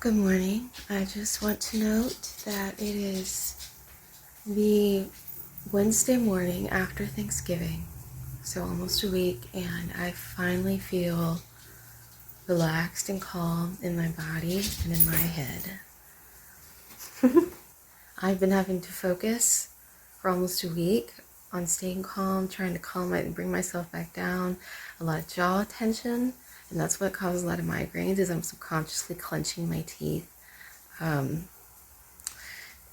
Good morning. I just want to note that it is the Wednesday morning after Thanksgiving, so almost a week, and I finally feel relaxed and calm in my body and in my head. I've been having to focus for almost a week on staying calm, trying to bring myself back down, a lot of jaw tension, and that's what causes a lot of migraines is I'm subconsciously clenching my teeth.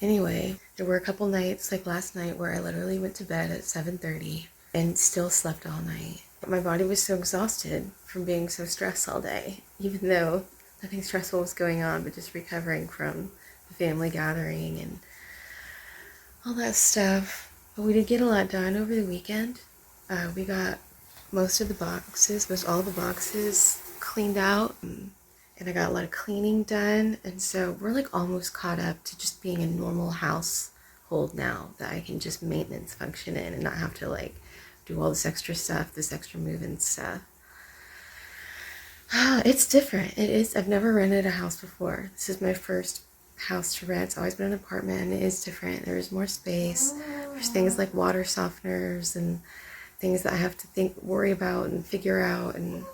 Anyway, there were a couple nights, like last night, where I literally went to bed at 7:30 and still slept all night. My body was so exhausted from being so stressed all day, even though nothing stressful was going on, but just recovering from the family gathering and all that stuff. But we did get a lot done over the weekend. We got most all the boxes cleaned out. And I got a lot of cleaning done, and so we're like almost caught up to just being a normal household now that I can just maintenance function in and not have to like do all this extra stuff, this extra move-in stuff. It's different. It is. I've never rented a house before. This is my first house to rent. It's always been an apartment, and it is different. There's more space. There's things like water softeners and things that I have to worry about and figure out, and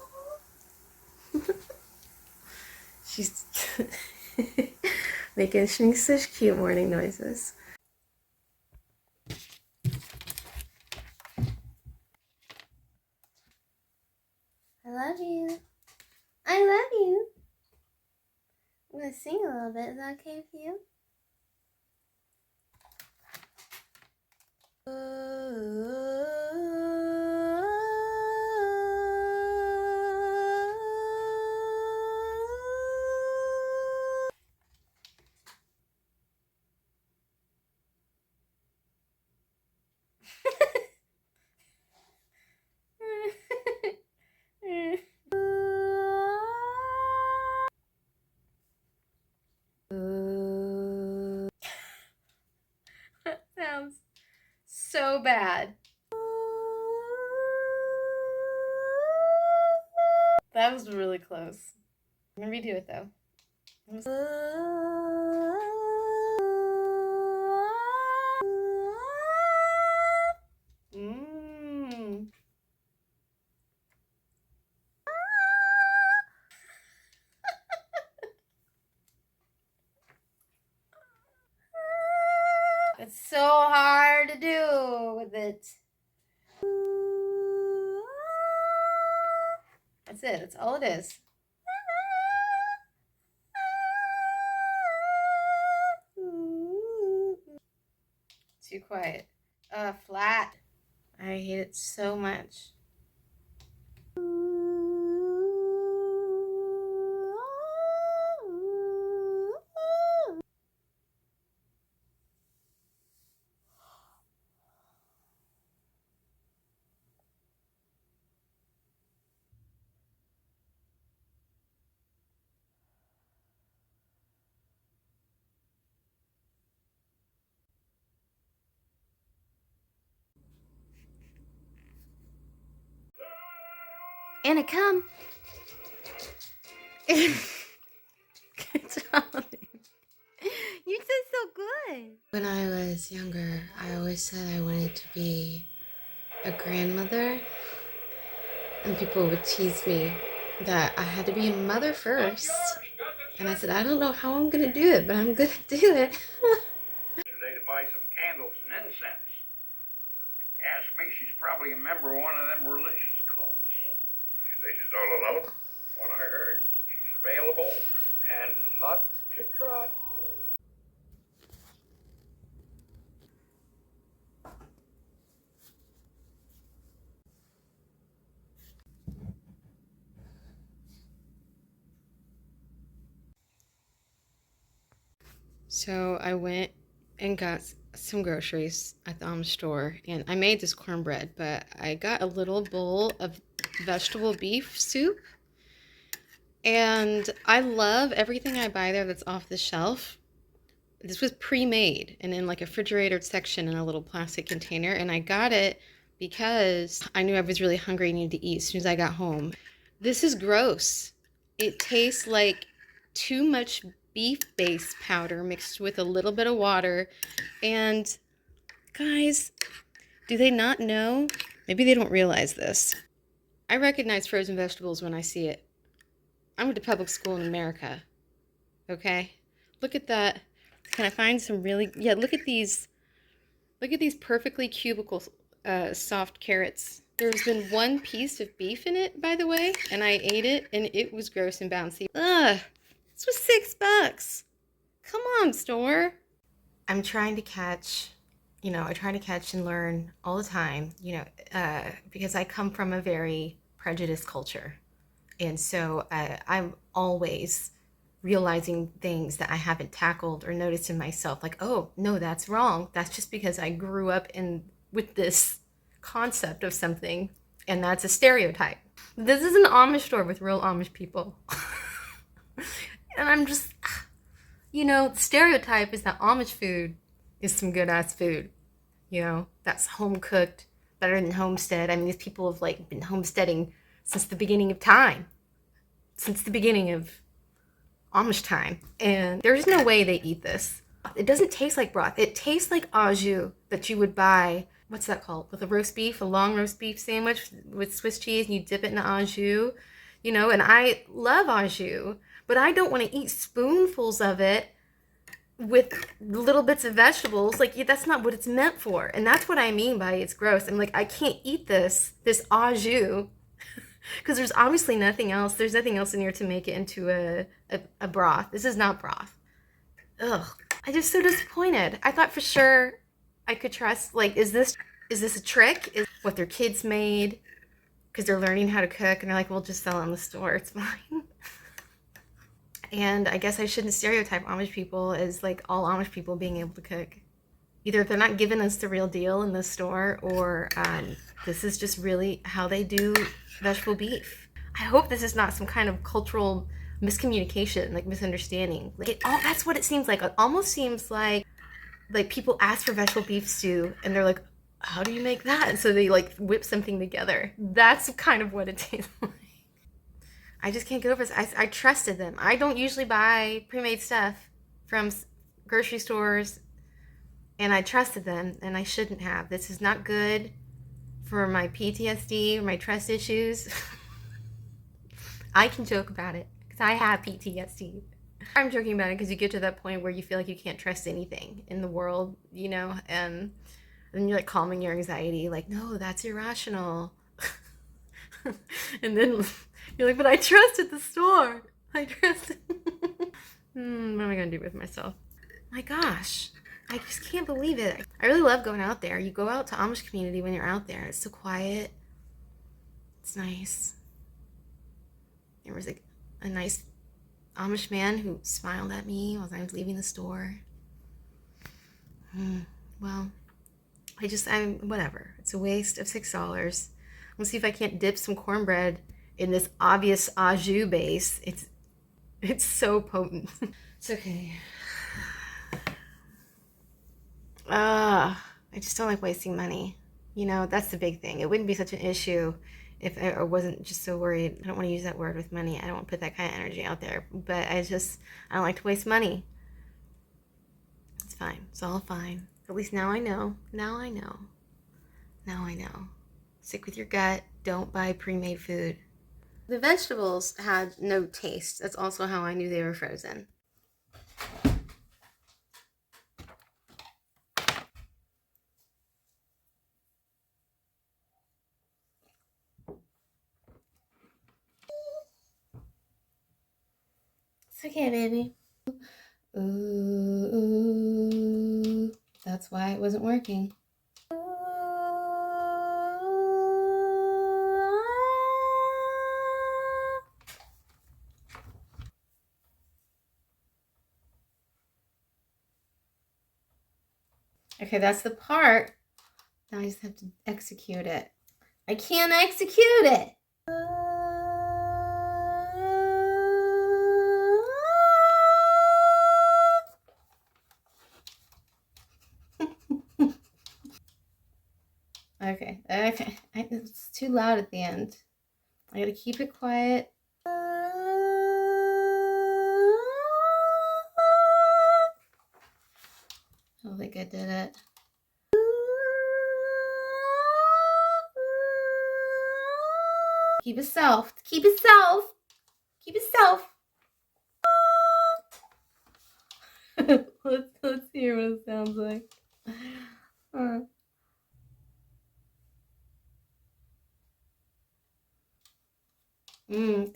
she's making such cute morning noises. I love you. I love you. I'm going to sing a little bit. Is that okay with you? That sounds so bad. That was really close. I'm gonna redo it though. It's so hard to do with it. That's it. That's all it is. Too quiet. Flat. I hate it so much. Anna, come. Good job. You did so good. When I was younger, I always said I wanted to be a grandmother, and people would tease me that I had to be a mother first. And I said, I don't know how I'm gonna do it, but I'm gonna do it. Today to buy some candles and incense. Ask me, she's probably a member of one of them religious cults. You say she's all alone? What I heard, she's available and hot to trot. So I went and got some groceries at the store, and I made this cornbread, but I got a little bowl of vegetable beef soup, and I love everything I buy there that's off the shelf. This was pre-made and in like a refrigerated section in a little plastic container, and I got it because I knew I was really hungry and needed to eat as soon as I got home. This is gross. It tastes like too much beef base powder mixed with a little bit of water. And guys, do they not know? Maybe they don't realize this. I recognize frozen vegetables when I see it. I went to public school in America. Okay? Look at that. Can I find some really... Yeah, look at these. Look at these perfectly cubical soft carrots. There's been one piece of beef in it, by the way, and I ate it, and it was gross and bouncy. Ugh, this was $6. Come on, store. I'm trying to catch, I try to catch and learn all the time, because I come from a very prejudiced culture. And so I'm always realizing things that I haven't tackled or noticed in myself. Like, oh, no, that's wrong. That's just because I grew up with this concept of something, and that's a stereotype. This is an Amish store with real Amish people. And I'm just, the stereotype is that Amish food is some good ass food. That's home cooked, better than homestead. I mean, these people have been homesteading since the beginning of time, since the beginning of Amish time, and there's no way they eat this. It doesn't taste like broth. It tastes like au jus that you would buy, what's that called, with a roast beef, a long roast beef sandwich with Swiss cheese, and you dip it in au jus, and I love au jus, but I don't want to eat spoonfuls of it with little bits of vegetables. That's not what it's meant for, and that's what I mean by it's gross. I'm like, I can't eat this au jus, because there's obviously nothing else. There's nothing else in here to make it into a broth. This is not broth. Ugh. I'm just so disappointed. I thought for sure I could trust, is this a trick? Is what their kids made because they're learning how to cook, and they're like, we'll just sell it in the store. It's fine. And I guess I shouldn't stereotype Amish people as all Amish people being able to cook. Either if they're not giving us the real deal in the store, or this is just really how they do vegetable beef. I hope this is not some kind of cultural miscommunication, misunderstanding. That's what it seems like. It almost seems like people ask for vegetable beef stew, and they're like, how do you make that? And so they whip something together. That's kind of what it tastes like. I just can't get over this. I trusted them. I don't usually buy pre-made stuff from grocery stores, and I trusted them, and I shouldn't have. This is not good for my PTSD or my trust issues. I can joke about it because I have PTSD. I'm joking about it because you get to that point where you feel like you can't trust anything in the world, and then you're calming your anxiety, no, that's irrational. And then you're like, but I trusted the store. I trusted. What am I going to do with myself? My gosh. I just can't believe it. I really love going out there. You go out to Amish community when you're out there. It's so quiet. It's nice. There was a nice Amish man who smiled at me while I was leaving the store. Well, whatever. It's a waste of $6. Let's see if I can't dip some cornbread in this obvious au jus base. It's so potent. It's okay. I just don't like wasting money. That's the big thing. It wouldn't be such an issue if I wasn't just so worried. I don't want to use that word with money. I don't want to put that kind of energy out there. But I don't like to waste money. It's fine. It's all fine. At least now I know. Now I know. Stick with your gut. Don't buy pre-made food. The vegetables had no taste. That's also how I knew they were frozen. It's okay, baby. Ooh, that's why it wasn't working. Okay, that's the part. Now I just have to execute it. I can't execute it. Okay. It's too loud at the end. I gotta keep it quiet. I did it. Keep it soft. Keep it soft. Keep it soft. let's hear what it sounds like.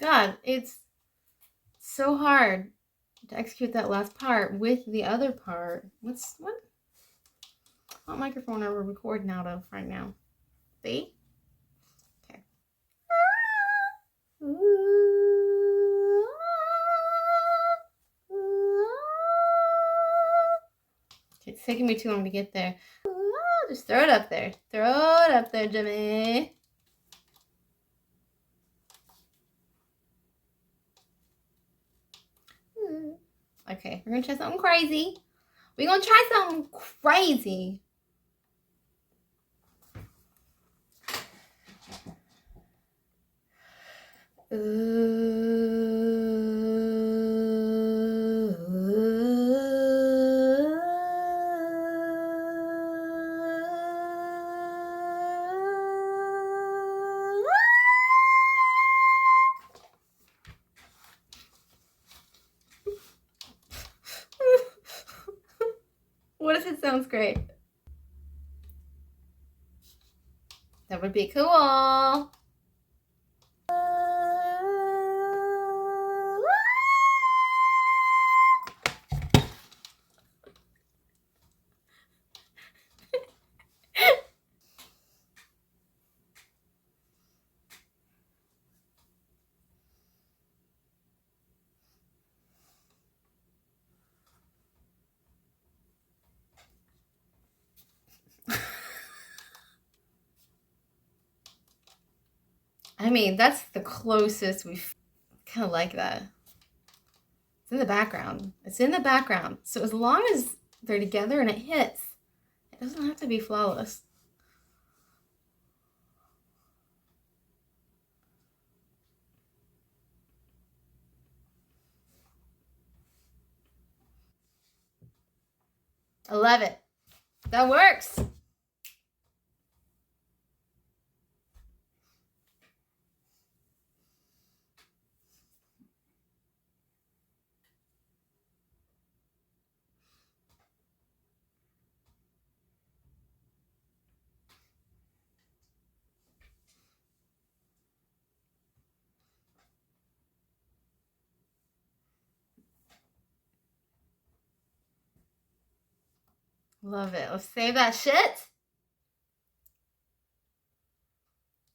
God, it's so hard to execute that last part with the other part. What microphone are we recording out of right now? B? Okay. It's taking me too long to get there. Just throw it up there. Throw it up there, Jimmy. Okay, we're gonna try something crazy. We're gonna try something crazy. What if it sounds great? That would be cool. I mean, that's the closest we've kind of like that. It's in the background. It's in the background. So as long as they're together and it hits, it doesn't have to be flawless. I love it. That works. Love it. Let's save that shit.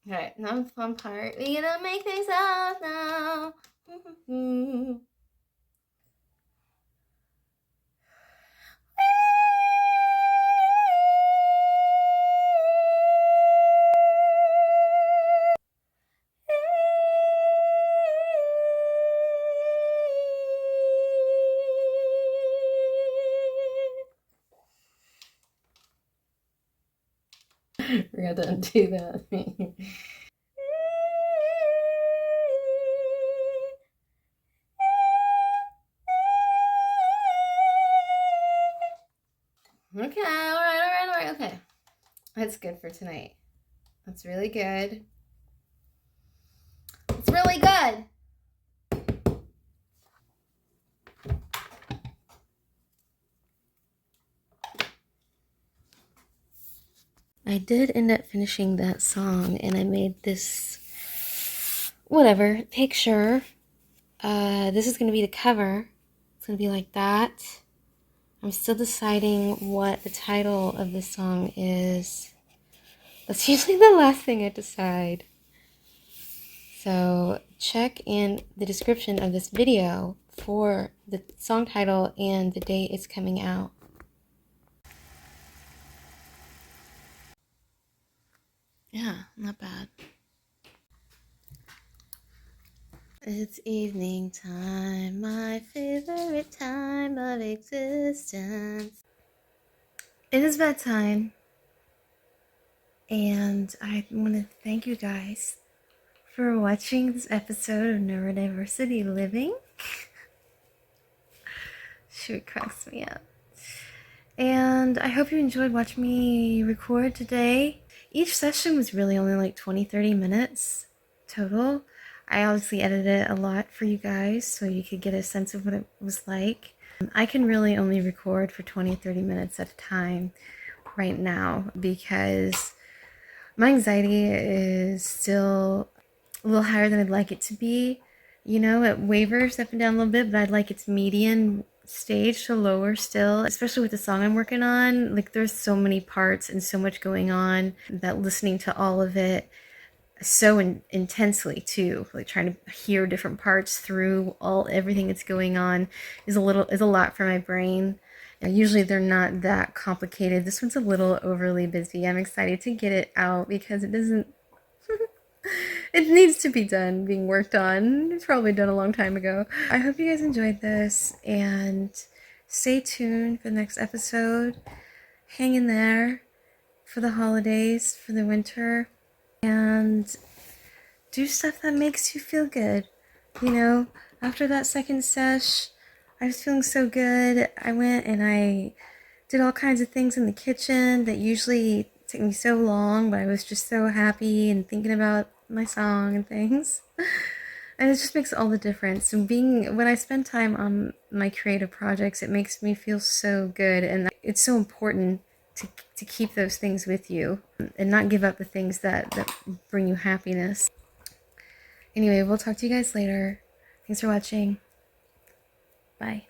All right, now the fun part. We're gonna make things up now. We're gonna do that. Okay, all right, okay. That's good for tonight. That's really good. It's really good. I did end up finishing that song, and I made this, whatever, picture. This is going to be the cover. It's going to be like that. I'm still deciding what the title of this song is. That's usually the last thing I decide. So check in the description of this video for the song title and the date it's coming out. Yeah, not bad. It's evening time, my favorite time of existence. It is bedtime, and I want to thank you guys for watching this episode of Neurodiversity Living. Shoot, cracks me up. And I hope you enjoyed watching me record today. Each session was really only like 20-30 minutes total. I obviously edited it a lot for you guys so you could get a sense of what it was like. I can really only record for 20-30 minutes at a time right now because my anxiety is still a little higher than I'd like it to be. You know, it wavers up and down a little bit, but I'd like its median stage to lower still, especially with the song I'm working on. Like, there's so many parts and so much going on that listening to all of it so intensely too, like trying to hear different parts through everything that's going on is a lot for my brain. And usually they're not that complicated. This one's a little overly busy. I'm excited to get it out because it doesn't it needs to be done, being worked on. It's probably done a long time ago. I hope you guys enjoyed this and stay tuned for the next episode. Hang in there for the holidays, for the winter, and do stuff that makes you feel good. You know, after that second sesh, I was feeling so good. I went and I did all kinds of things in the kitchen that usually take me so long, but I was just so happy and thinking about my song and things. And it just makes all the difference. And when I spend time on my creative projects, it makes me feel so good. And it's so important to keep those things with you and not give up the things that bring you happiness. Anyway, we'll talk to you guys later. Thanks for watching. Bye.